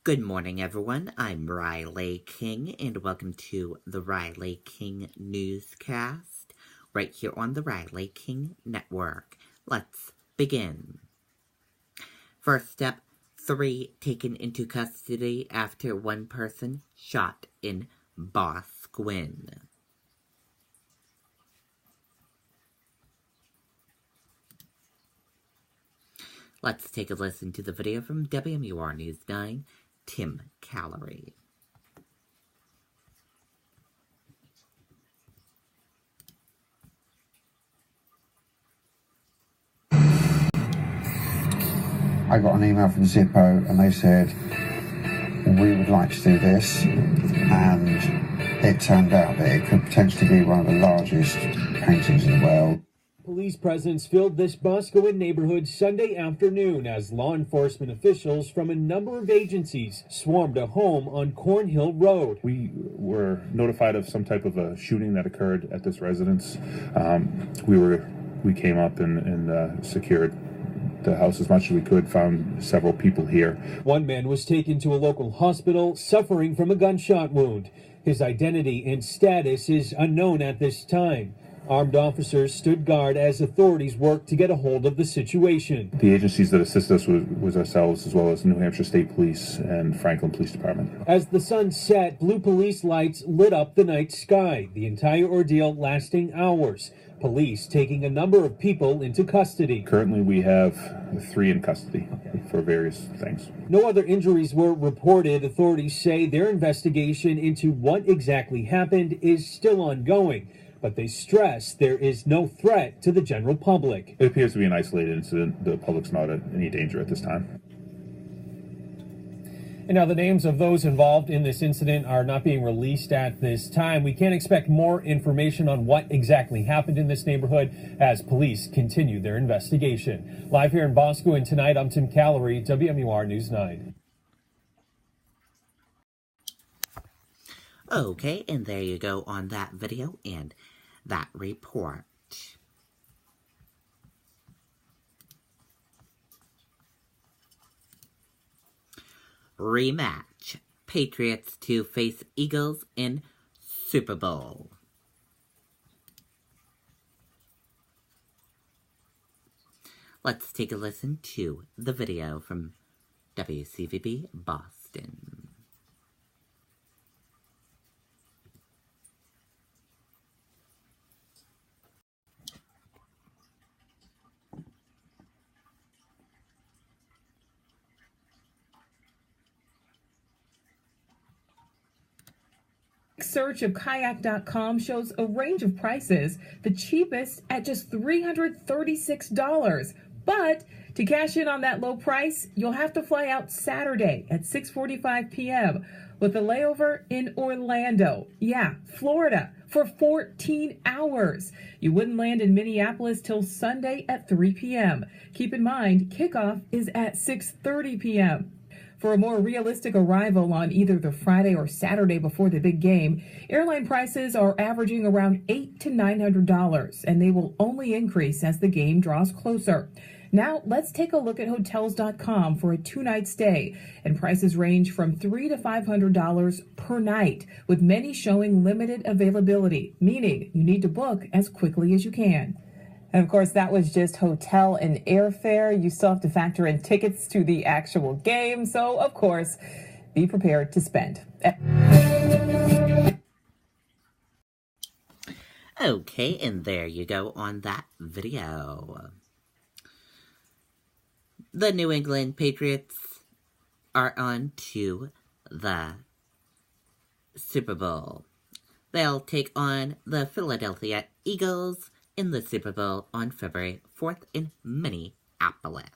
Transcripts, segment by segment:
Good morning, everyone. I'm Riley King, and welcome to the Riley King Newscast, right here on the Riley King Network. Let's begin. First up, 3 taken into custody after one person shot in Bosquen. Let's take a listen to the video from WMUR News 9, Tim Callery. I got an email from Zippo and they said, we would like to do this, and it turned out that it could potentially be one of the largest paintings in the world. Police presence filled this Bosquen neighborhood Sunday afternoon as law enforcement officials from a number of agencies swarmed a home on Cornhill Road. We were notified of some type of a shooting that occurred at this residence. We came up and secured the house as much as we could, found several people here. One man was taken to a local hospital suffering from a gunshot wound. His identity and status is unknown at this time. Armed officers stood guard as authorities worked to get a hold of the situation. The agencies that assisted us was ourselves, as well as New Hampshire State Police and Franklin Police Department. As the sun set, blue police lights lit up the night sky, the entire ordeal lasting hours. Police taking a number of people into custody. Currently, we have 3 in custody for various things. No other injuries were reported. Authorities say their investigation into what exactly happened is still ongoing, but they stress there is no threat to the general public. It appears to be an isolated incident. The public's not in any danger at this time. And now the names of those involved in this incident are not being released at this time. We can't expect more information on what exactly happened in this neighborhood as police continue their investigation. Live here in Bosquen tonight, I'm Tim Callery, WMUR News 9. Okay, and there you go on that video and that report. Rematch. Patriots to face Eagles in Super Bowl. Let's take a listen to the video from WCVB Boston. Search of kayak.com shows a range of prices, the cheapest at just $336. But to cash in on that low price, you'll have to fly out Saturday at 6:45 p.m. with a layover in Orlando, Florida, for 14 hours. You wouldn't land in Minneapolis till Sunday at 3 p.m. Keep in mind, kickoff is at 6:30 p.m. For a more realistic arrival on either the Friday or Saturday before the big game, airline prices are averaging around $800 to $900, and they will only increase as the game draws closer. Now, let's take a look at Hotels.com for a 2-night stay, and prices range from $300 to $500 per night, with many showing limited availability, meaning you need to book as quickly as you can. And of course, that was just hotel and airfare. You still have to factor in tickets to the actual game. So, of course, be prepared to spend. Okay, and there you go on that video. The New England Patriots are on to the Super Bowl. They'll take on the Philadelphia Eagles in the Super Bowl on February 4th in Minneapolis.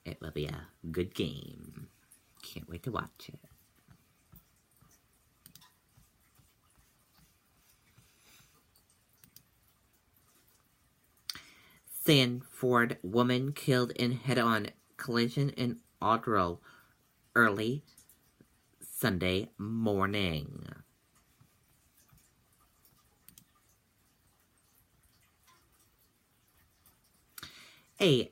It will be a good game. Can't wait to watch it. Sanford woman killed in head-on collision in Ottery early Sunday morning. A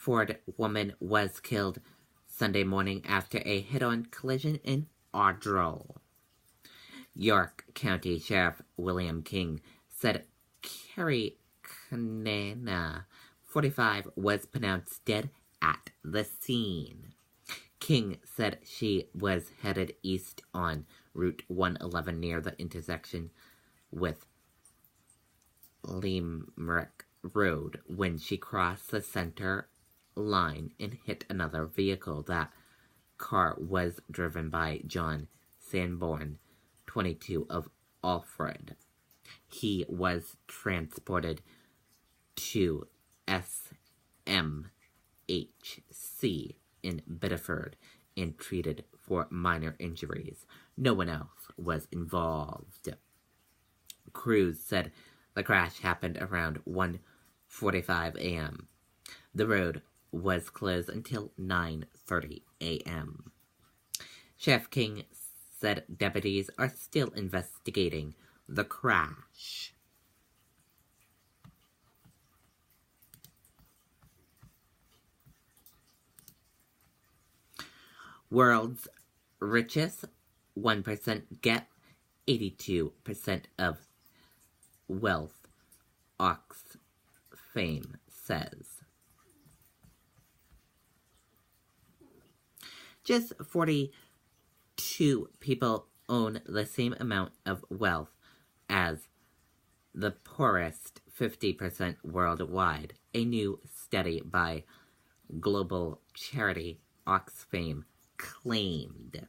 Ford woman was killed Sunday morning after a head-on collision in Audrell. York County Sheriff William King said Carrie Kanana, 45, was pronounced dead at the scene. King said she was headed east on Route 111 near the intersection with Limerick Road when she crossed the center line and hit another vehicle. That car was driven by John Sanborn, 22, of Alfred. He was transported to SMHC in Biddeford and treated for minor injuries. No one else was involved. Crews said the crash happened around 1:45 a.m. The road was closed until 9:30 a.m. Sheriff King said deputies are still investigating the crash. World's richest 1% get 82% of wealth, Oxfam says. Just 42 people own the same amount of wealth as the poorest 50% worldwide, a new study by global charity Oxfam claimed.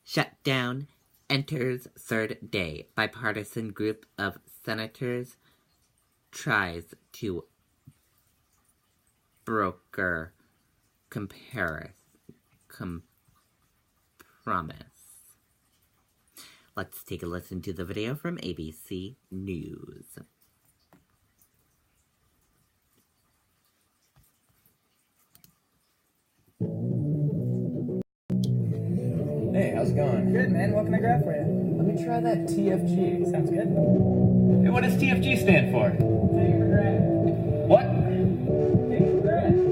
Shutdown enters third day. Bipartisan group of senators tries to broker compromise. Let's take a listen to the video from ABC News. Hey, how's it going? Good, man. What can I grab for you? Let me try that TFG. Sounds good. Hey, what does TFG stand for? Take it for granted. What? Take it for granted.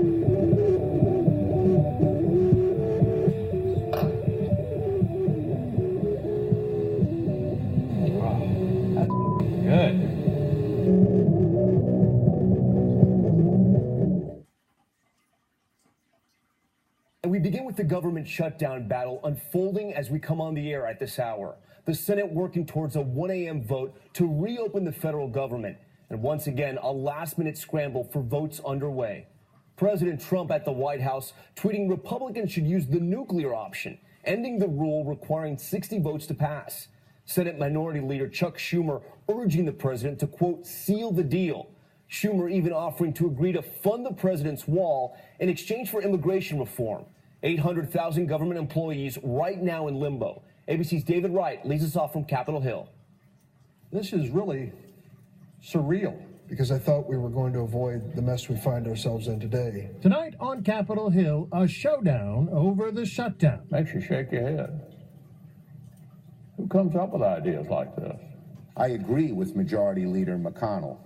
Good. And we begin with the government shutdown battle unfolding as we come on the air at this hour. The Senate working towards a 1 a.m. vote to reopen the federal government. And once again, a last-minute scramble for votes underway. President Trump at the White House tweeting Republicans should use the nuclear option, ending the rule requiring 60 votes to pass. Senate Minority Leader Chuck Schumer urging the president to, quote, seal the deal. Schumer even offering to agree to fund the president's wall in exchange for immigration reform. 800,000 government employees right now in limbo. ABC's David Wright leads us off from Capitol Hill. This is really surreal because I thought we were going to avoid the mess we find ourselves in today. Tonight on Capitol Hill, a showdown over the shutdown. Makes you shake your head. Who comes up with ideas like this? I agree with Majority Leader McConnell.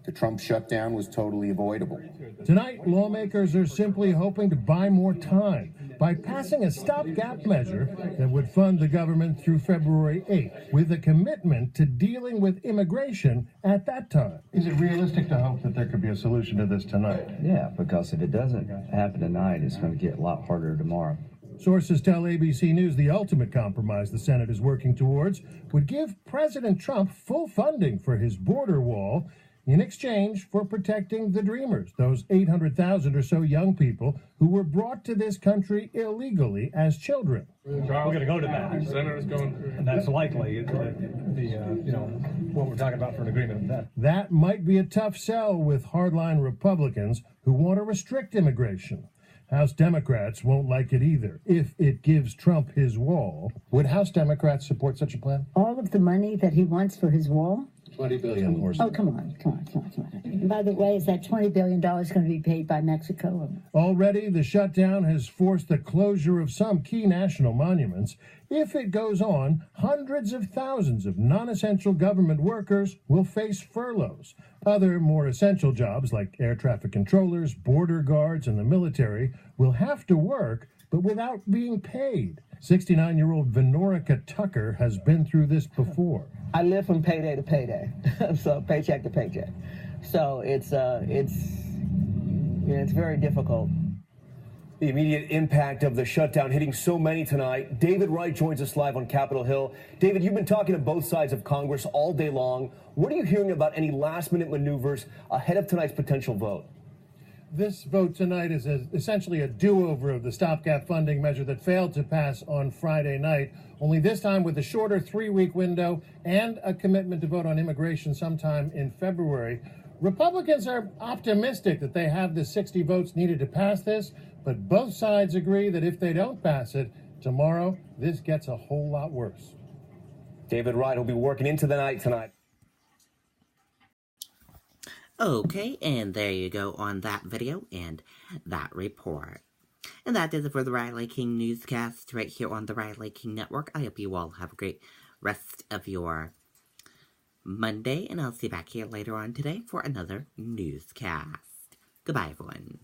The Trump shutdown was totally avoidable. Tonight, lawmakers are simply hoping to buy more time by passing a stopgap measure that would fund the government through February 8th, with a commitment to dealing with immigration at that time. Is it realistic to hope that there could be a solution to this tonight? Yeah, because if it doesn't happen tonight, it's going to get a lot harder tomorrow. Sources tell ABC News the ultimate compromise the Senate is working towards would give President Trump full funding for his border wall in exchange for protecting the Dreamers, those 800,000 or so young people who were brought to this country illegally as children. We're going to go to that. Senator's going, and that's likely what we're talking about for an agreement with that. That might be a tough sell with hardline Republicans who want to restrict immigration. House Democrats won't like it either if it gives Trump his wall. Would House Democrats support such a plan? All of the money that he wants for his wall? $20 billion or so. Oh, come on. And by the way, is that $20 billion going to be paid by Mexico? Already, the shutdown has forced the closure of some key national monuments. If it goes on, hundreds of thousands of non-essential government workers will face furloughs. Other more essential jobs like air traffic controllers, border guards, and the military will have to work, but without being paid. 69-year-old Venorica Tucker has been through this before. I live from payday to payday, so paycheck to paycheck. So it's very difficult. The immediate impact of the shutdown hitting so many tonight. David Wright joins us live on Capitol Hill. David, you've been talking to both sides of Congress all day long. What are you hearing about any last-minute maneuvers ahead of tonight's potential vote? This vote tonight is essentially a do-over of the stopgap funding measure that failed to pass on Friday night, only this time with a shorter 3-week window and a commitment to vote on immigration sometime in February. Republicans are optimistic that they have the 60 votes needed to pass this, but both sides agree that if they don't pass it tomorrow, this gets a whole lot worse. David Wright will be working into the night tonight. Okay, and there you go on that video and that report. And that is it for the Riley King Newscast right here on the Riley King Network. I hope you all have a great rest of your Monday, and I'll see you back here later on today for another newscast. Goodbye, everyone.